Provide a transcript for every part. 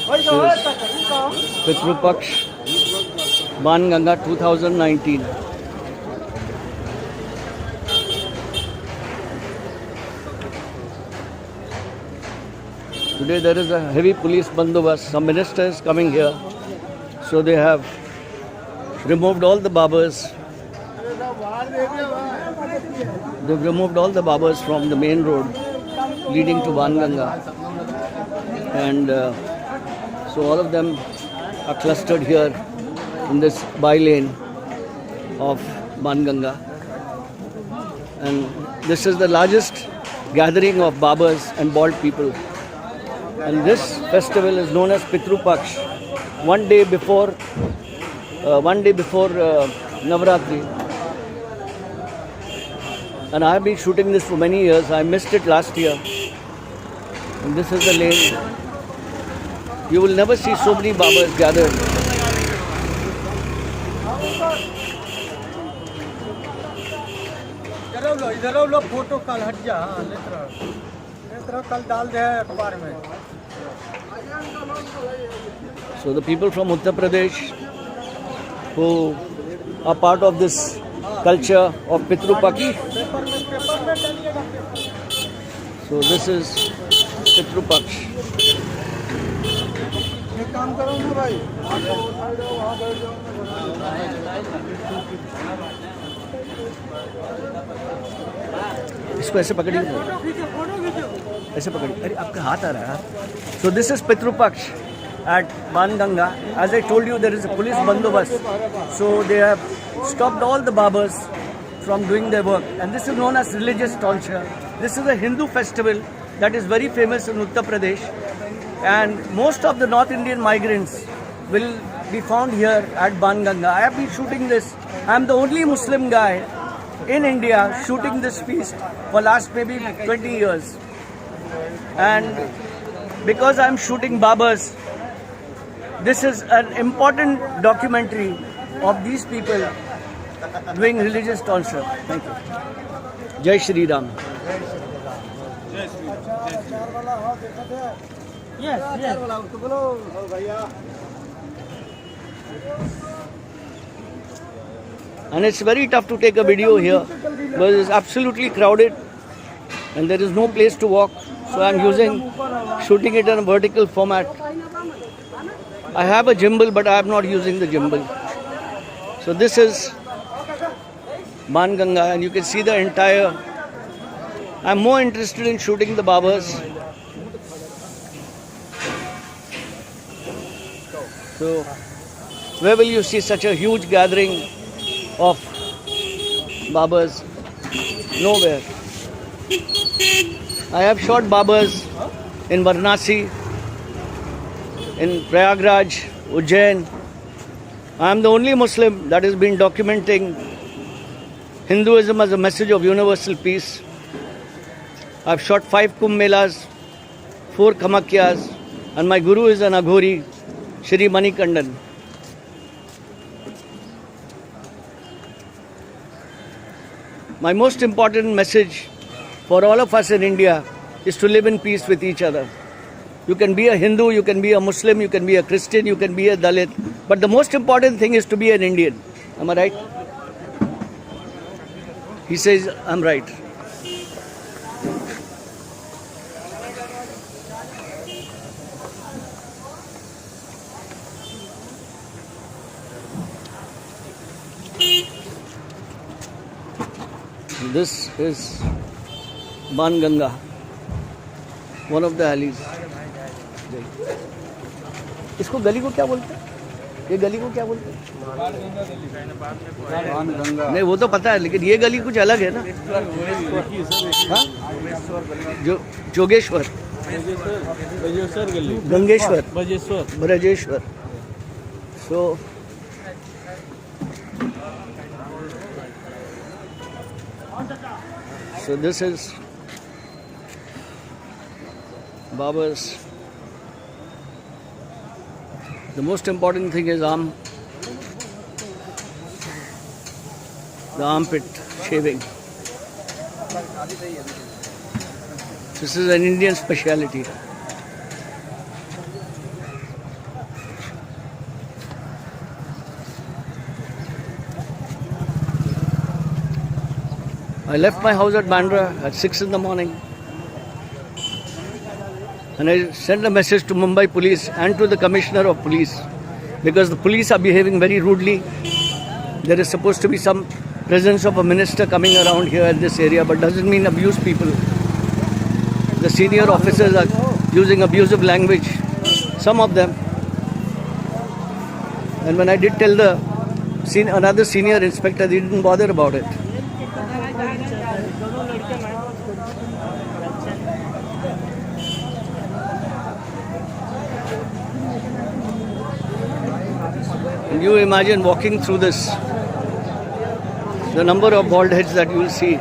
This is Pitru Paksh, Banganga 2019. Today there is a heavy police bandobast. Some ministers coming here, so they have removed all the barbers. They've removed all the barbers from the main road leading to Banganga, and so all of them are clustered here in this by-lane of Banganga. And this is the largest gathering of barbers and bald people. And this festival is known as Pitru Paksh. One day before Navratri. And I have been shooting this for many years. I missed it last year. And this is the lane. You will never see so many barbers gathered. Photo कल हट जा कल डाल दे अखबार में. So the people from Uttar Pradesh who are part of this culture of Pitru Paksh. So this is Pitru Paksh. काम करो ना भाई. इसको ऐसे पकड़िए, ऐसे पकड़िए. अरे आपका हाथ आ रहा है. So this is Pitru Paksh at Banganga. As I told you, there is a police bandobast. So they have stopped all the barbers from doing their work. And this is known as religious tonsure. This is a Hindu festival that is very famous in Uttar Pradesh. And most of the North Indian migrants will be found here at Banganga. I have been shooting this. I am the only Muslim guy in India shooting this feast for last maybe 20 years. And because I am shooting barbers, this is an important documentary of these people doing religious tonsure. Thank you. Jai Shri Ram. Yes, yes. And it's very tough to take a video here because it's absolutely crowded and there is no place to walk. So I'm shooting it in a vertical format. I have a gimbal, but I am not using the gimbal. So this is Banganga, and you can see the entire. I'm more interested in shooting the barbers. So where will you see such a huge gathering of barbers? Nowhere. I have shot barbers in Varanasi, in Prayagraj, Ujjain. I am the only Muslim that has been documenting Hinduism as a message of universal peace. I have shot 5 Kumbh Melas, 4 Kamakyas, and my guru is an Aghori, Shri Manikandan. My most important message for all of us in India is to live in peace with each other. You can be a Hindu, you can be a Muslim, you can be a Christian, you can be a Dalit. But the most important thing is to be an Indian. Am I right? He says, I'm right. This is Banganga, one of the alleys. इसको गली को क्या बोलते हैं? ये गली को क्या बोलते हैं? नहीं, वो तो पता है, लेकिन ये गली कुछ अलग है ना? हाँ? जो Jogeshwar, Gangeshwar, Brajeshwar. So this is barbers. The most important thing is the armpit shaving. This is an Indian speciality. I left my house at Bandra at 6 in the morning. And I sent a message to Mumbai police and to the commissioner of police, because the police are behaving very rudely. There is supposed to be some presence of a minister coming around here at this area, but doesn't mean abuse people. The senior officers are using abusive language, some of them. And when I did tell another senior inspector, they didn't bother about it. And you imagine walking through this, the number of bald heads that you will see.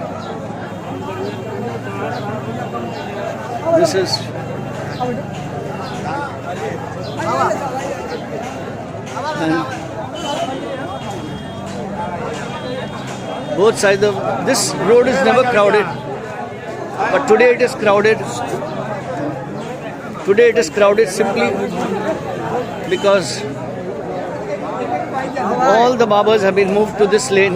This is and both sides of this road is never crowded, but today it is crowded. Today it is crowded simply because all the barbers have been moved to this lane.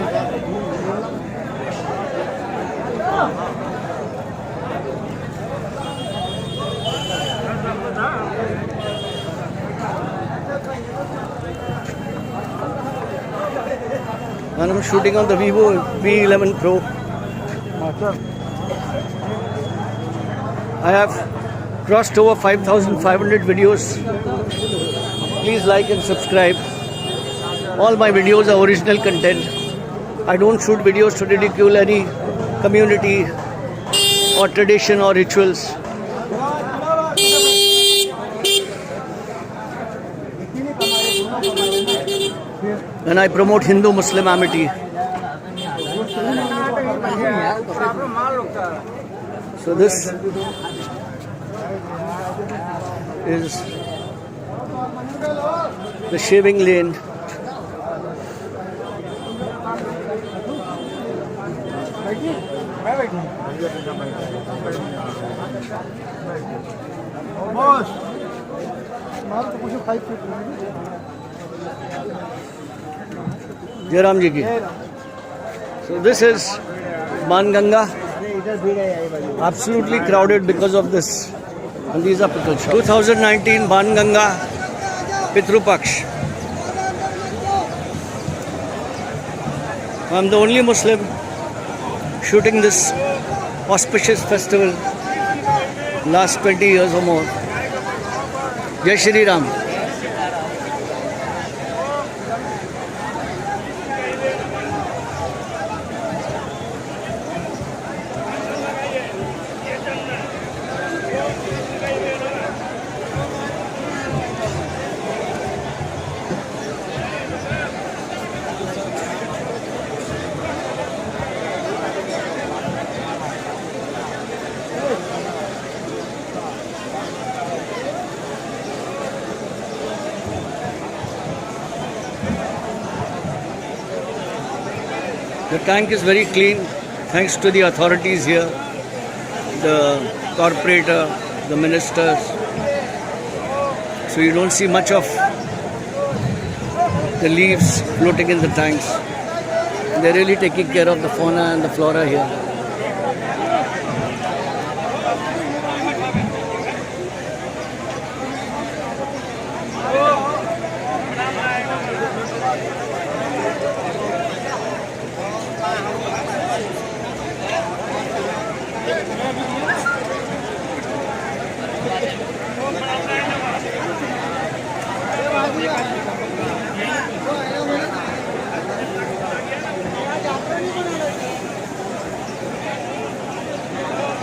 And I'm shooting on the Vivo V11 Pro. I have crossed over 5,500 videos. Please like and subscribe. All my videos are original content. I don't shoot videos to ridicule any community or tradition or rituals. And I promote Hindu-Muslim amity. So this is the shaving lane. Jairam ji ki. So this is Banganga. Absolutely crowded because of this. And these are pickle shops. 2019 Banganga Pitru Paksh. I'm the only Muslim shooting this auspicious festival last 20 years or more. Jai Shri Ram. The tank is very clean thanks to the authorities here, the corporator, the ministers. So you don't see much of the leaves floating in the tanks. They're really taking care of the fauna and the flora here.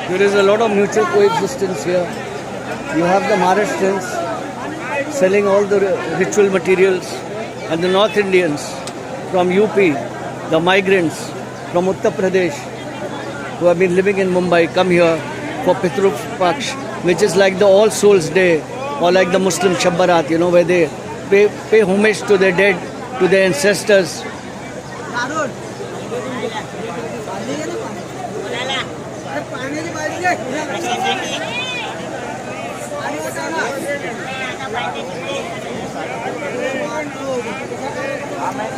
There is a lot of mutual coexistence here. You have the Maharashtrians selling all the ritual materials, and the North Indians from UP, the migrants from Uttar Pradesh who have been living in Mumbai come here for Pitru Paksh, which is like the All Souls Day or like the Muslim Shab Barat, you know, where they pay homage to their dead, to their ancestors.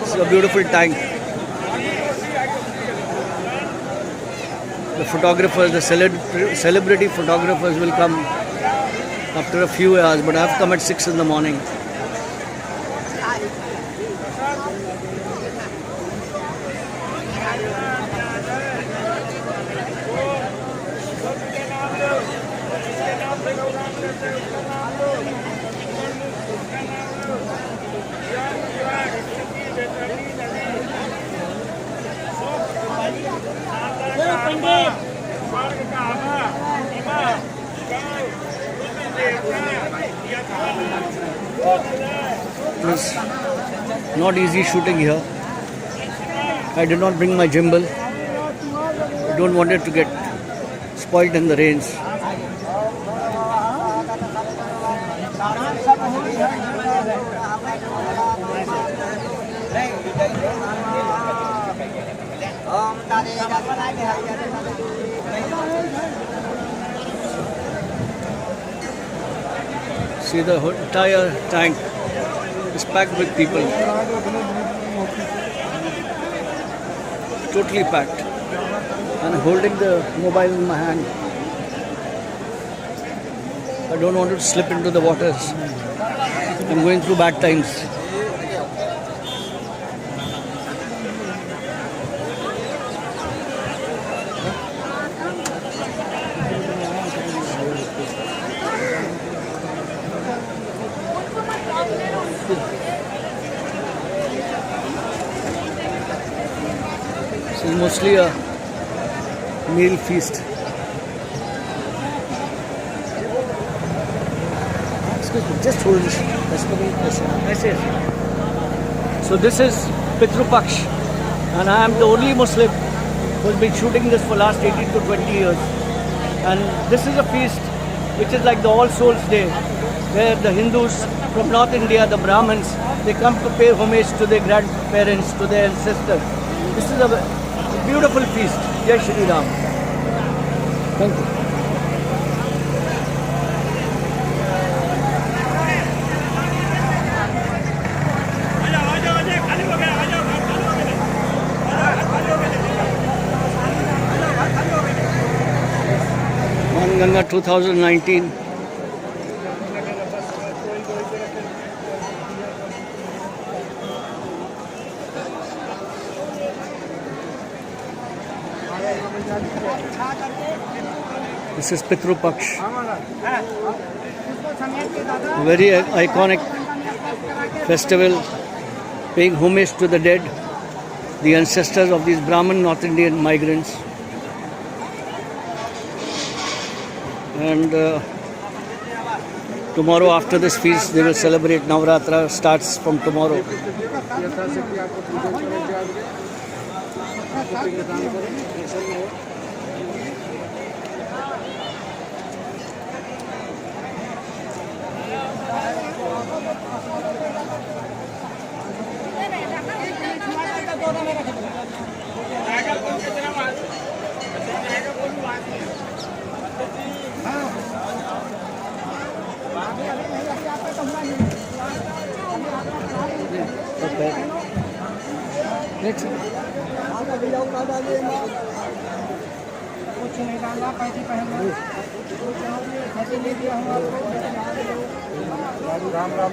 It's a beautiful tank. The photographers, the celebrity photographers will come after a few hours, but I have come at 6 in the morning. It was not easy shooting here. I did not bring my gimbal. I don't want it to get spoiled in the rains. See, the entire tank is packed with people. Totally packed. And I'm holding the mobile in my hand. I don't want it to slip into the waters. I'm going through bad times. This is mostly a meal feast. Excuse me, just hold this. So this is Pitru Paksh, and I am the only Muslim who has been shooting this for last 18 to 20 years. And this is a feast which is like the All Souls Day, where the Hindus from North India, the Brahmins, they come to pay homage to their grandparents, to their ancestors. This is a beautiful feast. Jai Shri Ram. Thank you. Ganga 2019. This is Pitru Paksh. Very iconic festival paying homage to the dead, the ancestors of these Brahmin North Indian migrants. And tomorrow after this feast they will celebrate Navratra, starts from tomorrow. Okay. Next. Ram Ram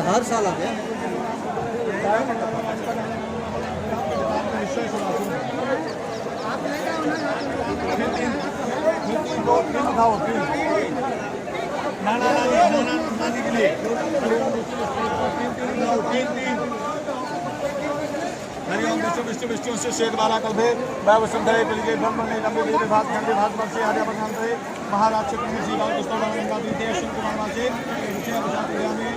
हर साल आते हैं। नानी के लिए हरिओम विष्णु विष्णु से शेद बाला कल्भे वै वसुंधरे पिलगे ब्रह्म ने लंबे देव भात खंडे भात वर्षे आर्य बदनंतरे महाराज क्षेत्र श्री राम कृष्ण राम गादी ते अश्विन कुमार वासे विषय प्रसाद में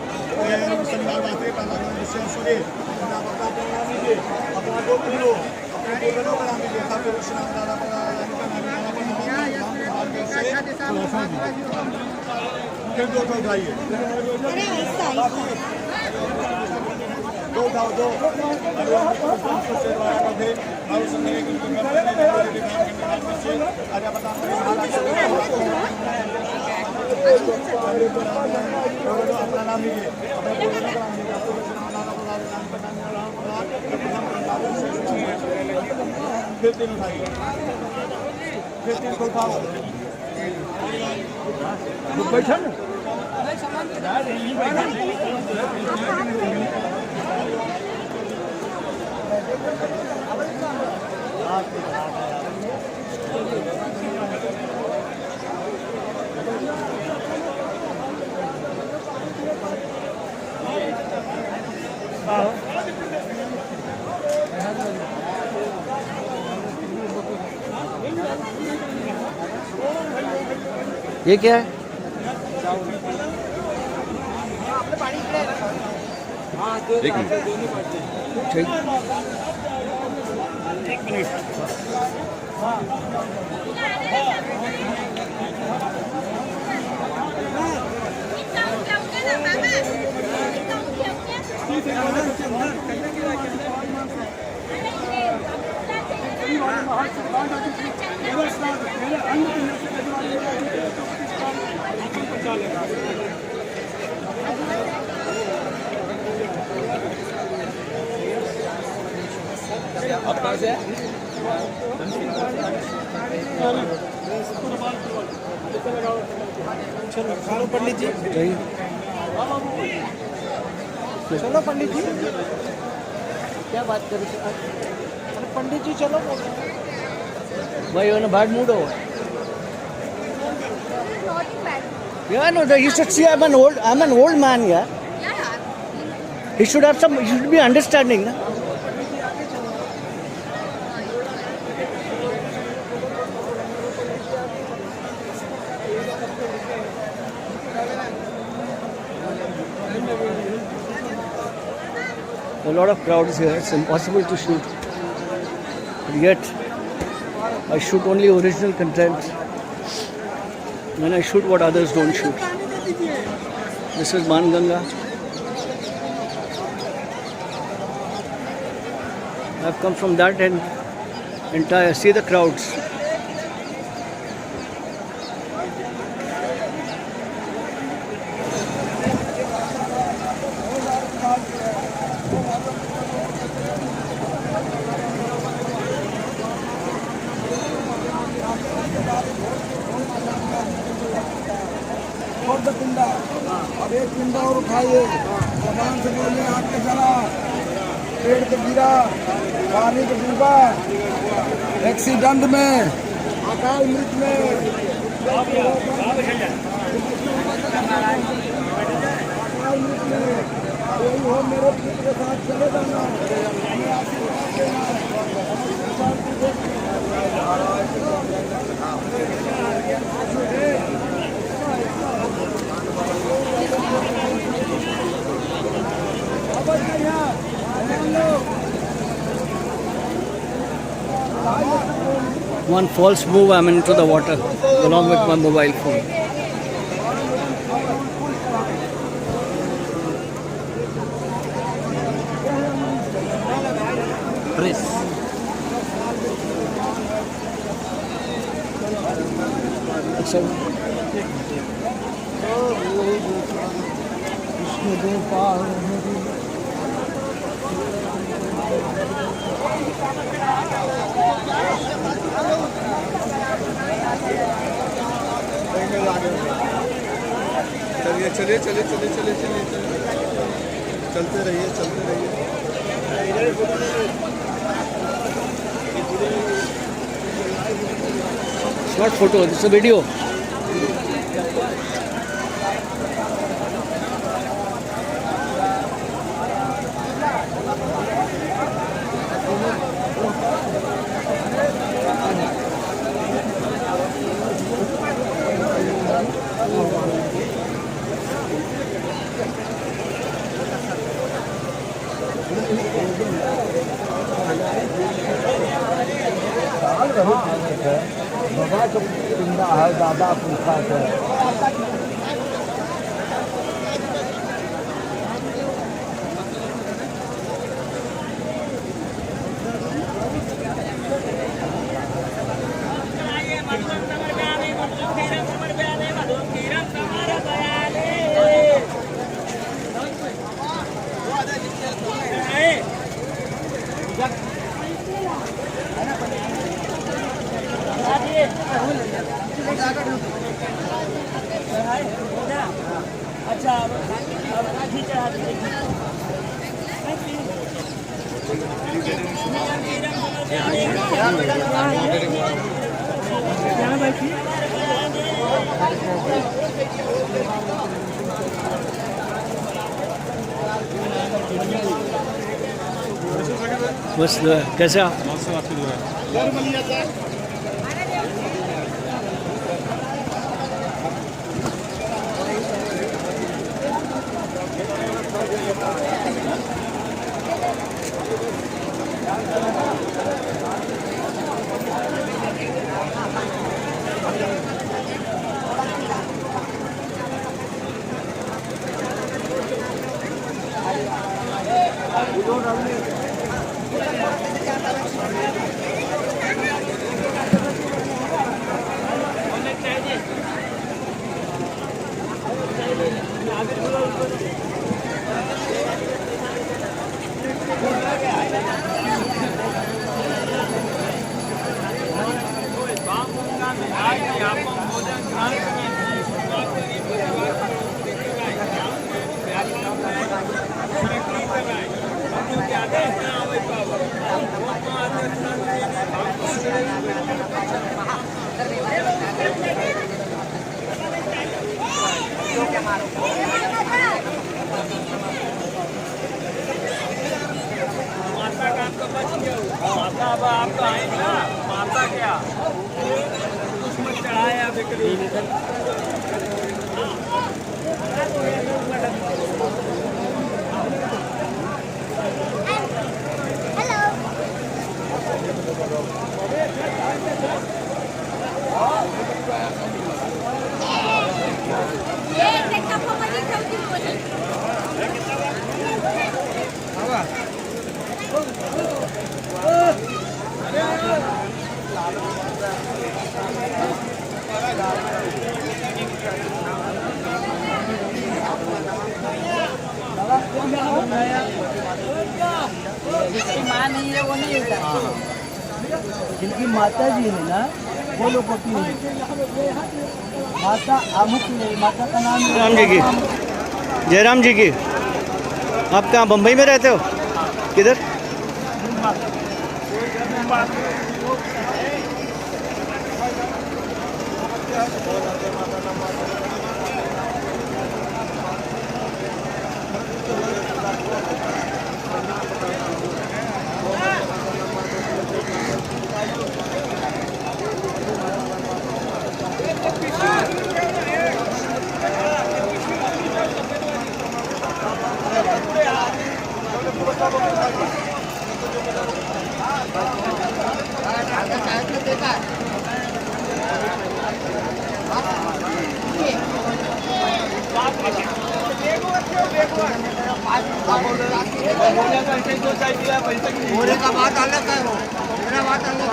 शनिवार वासे पहला विषय सूर्य अपना बता देना लीजिए अपना को किलो अपने पूर्वजों का नाम लीजिए सब कृष्ण दादा पड़ा फिर दो उठाइए दो उठाओ दो अपना नाम लीजिए फिर तीन उठाइए फिर तीन को उठाओ बैठा ना ये क्या है? एक मिनट ठीक आप कहाँ से हैं? चलो पंडित जी, सही चलो पंडित जी, क्या बात कर रहे हैं? अरे पंडित जी चलो भाई on a bad mood over. Yeah, no, you should see I'm an old man, yeah. He should have some, he should be understanding, na? A lot of crowds here, it's impossible to shoot. But yet, I shoot only original content. And I shoot what others don't shoot. This is Manganga. I've come from that end entire. See the crowds. अब एक पिंडा और उठाइए, जबान से बोलिए हाथ के चला, पेड़ के गिरा, पानी के डूबा, एक्सीडेंट में, अकाल मृत्यु में, यही हो मेरे पुत्र के साथ चले जाना। One false move, I'm into the water along with my mobile phone. Press. चलिए चलिए चलिए चलिए चलिए चलिए चलते रहिए चलते रहिए। It's not photo, it's a video. बहुत मेहनत है, बाबा तो जिंदा है, दादा पूछा है। बस कैसे आप? जिनकी माता जी है ना, वो लोग होती है माता आमुख नहीं, माता का नाम जयराम जी की, जयराम जी की। आप कहाँ बम्बई में रहते हो? किधर? का बात अलग है, मेरा बात अलग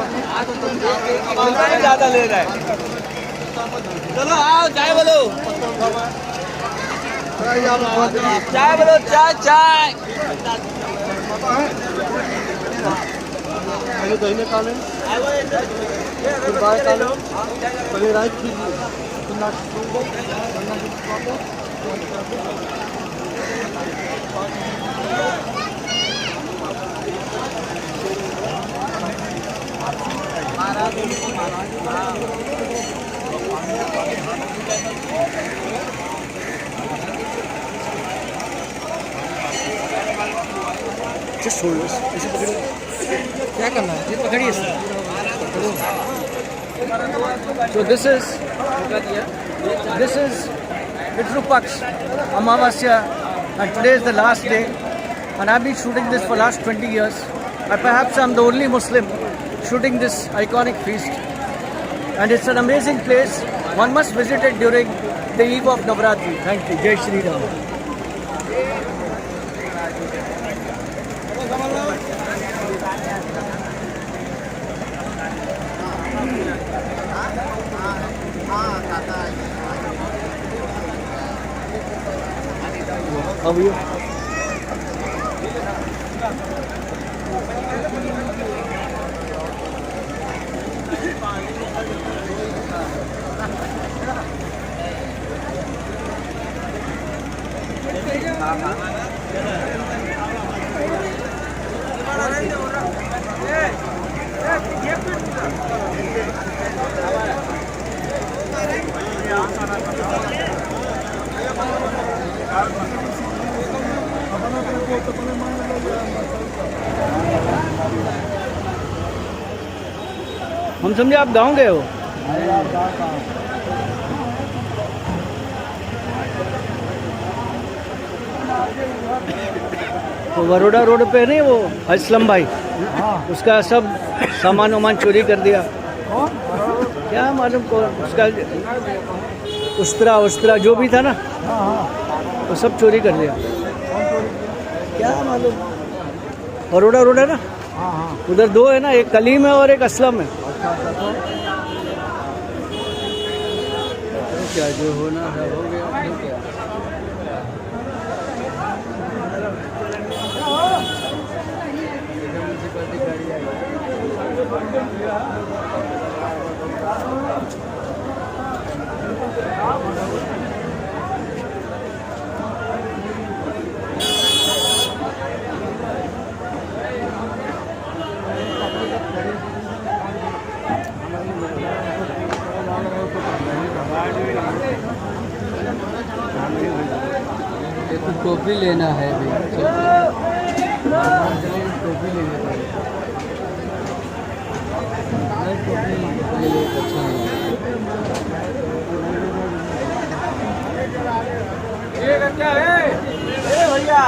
है, ज्यादा ले रहा है। चलो आओ चाय बोलो, चाय बोलो, चाय चाय। पहले दही में काले, फिर बाय काले, पहले राइस कीजिए, फिर Just hold this. ऐसे पकड़िए। क्या करना है? ये पकड़िए sir. So this is Pitru Paksh, Amavasya, and today is the last day. And I've been shooting this for last 20 years. Perhaps I'm the only Muslim shooting this iconic feast, and it's an amazing place. One must visit it during the eve of Navratri. Thank you. Jai Shri Ram. How are you? हम समझे आप गाँव गए हो। तो Baroda road पे नहीं वो असलम भाई, उसका सब सामान वामान चोरी कर दिया। क्या मालूम को उसका उस्तरा जो भी था ना, वो सब चोरी कर दिया। क्या मालूम। बड़ौदा रोड है ना, उधर दो है ना, एक कलीम है और एक असलम है। क्या जो होना है हो गया। टोपी लेना है अभी, टोपी लेना है। टोपी ले अच्छा ये क्या है? ए भैया,